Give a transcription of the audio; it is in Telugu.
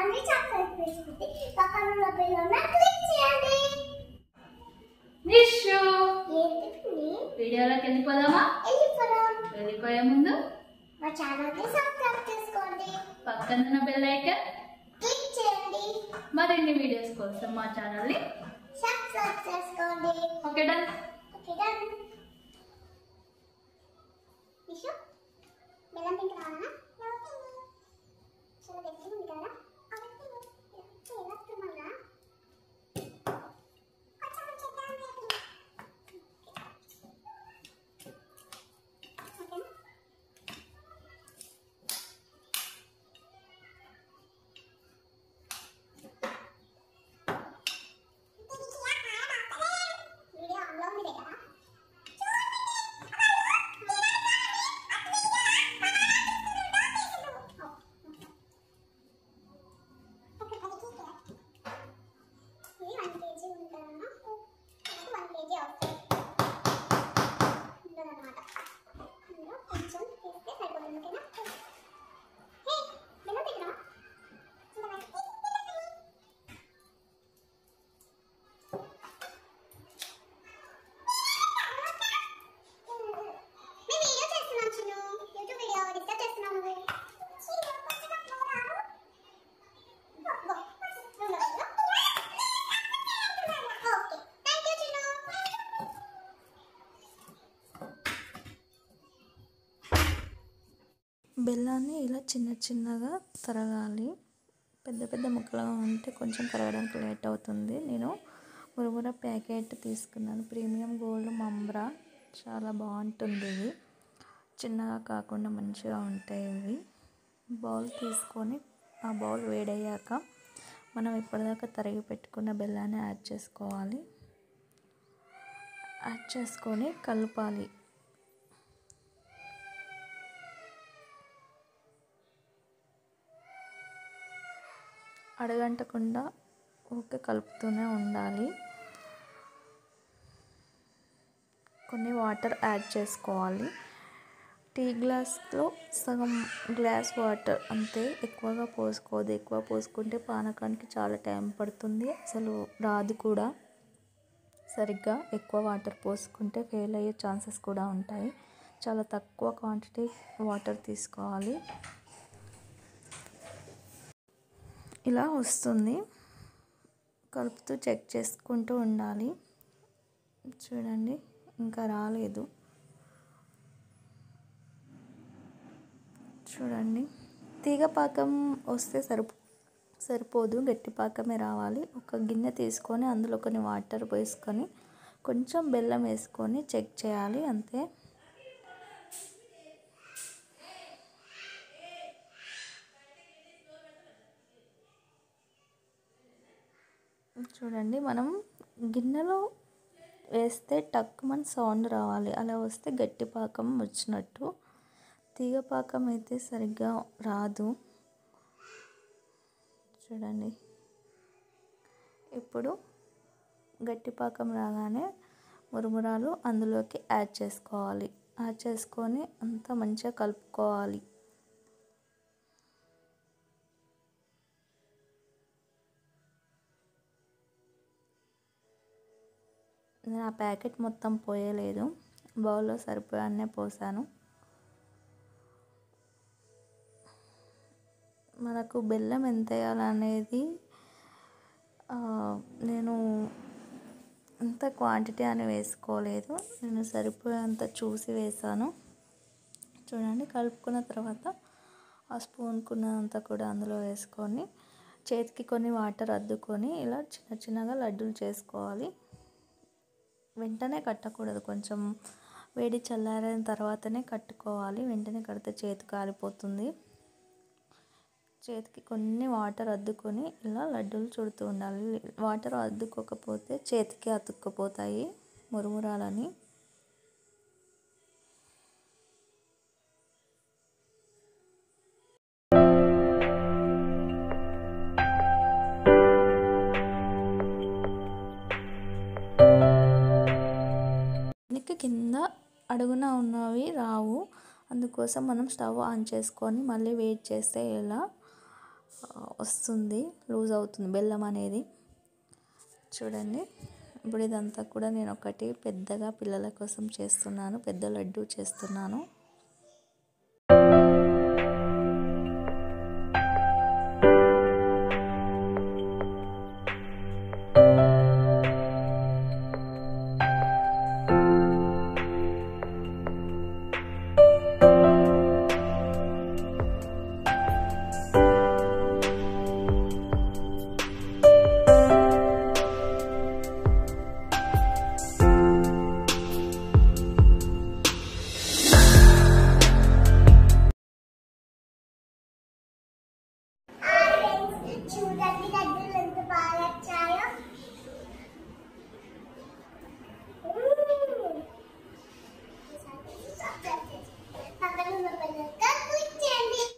మళ్ళీ చాక్లెట్ వేసుకుంటే పక్కన ఉన్న బెల్లంని క్లిక్ చేయండి. నిషు ఏంటి వీడియోలోకి వెళ్ళిపోదామా? వెళ్ళిపోయే ముందు మా ఛానల్ని సబ్స్క్రైబ్ చేసుకోండి, పక్కన ఉన్న బెల్ ఐకాన్ క్లిక్ చేయండి, మరిన్ని వీడియోస్ కోసం మా ఛానల్ని సబ్స్క్రైబ్ చేసుకోండి. Okay done. నిషు బెల్లం తింటున్నావా? చాలా గట్టిగా ఉంది కదా. బెల్లాన్ని ఇలా చిన్న చిన్నగా తరగాలి. పెద్ద పెద్ద ముక్కలుగా ఉంటే కొంచెం కరగడానికి లేట్ అవుతుంది. నేను మురుముర ప్యాకెట్ తీసుకున్నాను, ప్రీమియం గోల్డ్ మంబ్రా. చాలా బాగుంటుంది ఇది, చిన్నగా కాకుండా మంచిగా ఉంటాయి ఇవి. బౌల్ తీసుకొని ఆ బౌల్ వేడయ్యాక మనం ఇప్పటిదాకా తరిగి పెట్టుకున్న బెల్లాన్ని యాడ్ చేసుకోవాలి. యాడ్ చేసుకొని కలపాలి. అడగంటకుండా ఊరికే కలుపుతూనే ఉండాలి. కొన్ని వాటర్ యాడ్ చేసుకోవాలి. టీ గ్లాస్లో సగం గ్లాస్ వాటర్ అంతే, ఎక్కువగా పోసుకోవద్దు. ఎక్కువ పోసుకుంటే పానకానికి చాలా టైం పడుతుంది, అసలు రాదు కూడా సరిగ్గా. ఎక్కువ వాటర్ పోసుకుంటే ఫెయిల్ అయ్యే ఛాన్సెస్ కూడా ఉంటాయి. చాలా తక్కువ క్వాంటిటీ వాటర్ తీసుకోవాలి. ఇలా వస్తుంది, కలుపుతూ చెక్ చేసుకుంటూ ఉండాలి. చూడండి, ఇంకా రాలేదు. చూడండి, తీగ పాకం వస్తే సరిపోదు, గట్టి పాకమే రావాలి. ఒక గిన్నె తీసుకొని అందులో కొన్ని వాటర్ వేసుకొని కొంచెం బెల్లం వేసుకొని చెక్ చేయాలి, అంతే. చూడండి, మనం గిన్నెలో వేస్తే టక్కుమని సౌండ్ రావాలి, అలా వస్తే గట్టి పాకం వచ్చినట్టు. తీగ పాకం అయితే సరిగ్గా రాదు. చూడండి, ఇప్పుడు గట్టి పాకం రాగానే మురుమురాలు అందులోకి యాడ్ చేసుకోవాలి. యాడ్ చేసుకొని అంతా మంచిగా కలుపుకోవాలి. నేను ఆ ప్యాకెట్ మొత్తం పోయలేదు, బౌల్లో సరిపోయానే పోసాను. మనకు బెల్లం ఎంత వేయాలనేది నేను అంత క్వాంటిటీ అని వేసుకోలేదు, నేను సరిపోయేంత చూసి వేసాను. చూడండి, కలుపుకున్న తర్వాత ఆ స్పూన్కున్నంత కూడా అందులో వేసుకొని చేతికి కొన్ని వాటర్ అద్దుకొని ఇలా చిన్న చిన్నగా లడ్డూలు చేసుకోవాలి. వెంటనే కట్టకూడదు, కొంచెం వేడి చల్లారిన తర్వాతనే కట్టుకోవాలి. వెంటనే కడితే చేతి కాలిపోతుంది. చేతికి కొన్ని వాటర్ అద్దుకొని ఇలా లడ్డూలు చుడుతూ ఉండాలి. వాటర్ అద్దుకోకపోతే చేతికి అతుక్కుపోతాయి మురుమురాలని. కింద అడుగున ఉన్నవి రావు, అందుకోసం మనం స్టవ్ ఆన్ చేసుకొని మళ్ళీ వెయిట్ చేస్తే ఇలా వస్తుంది, లూజ్ అవుతుంది బెల్లం అనేది. చూడండి, ఇప్పుడు ఇదంతా కూడా నేను ఒకటి పెద్దగా పిల్లల కోసం చేస్తున్నాను, పెద్ద లడ్డు చేస్తున్నాను.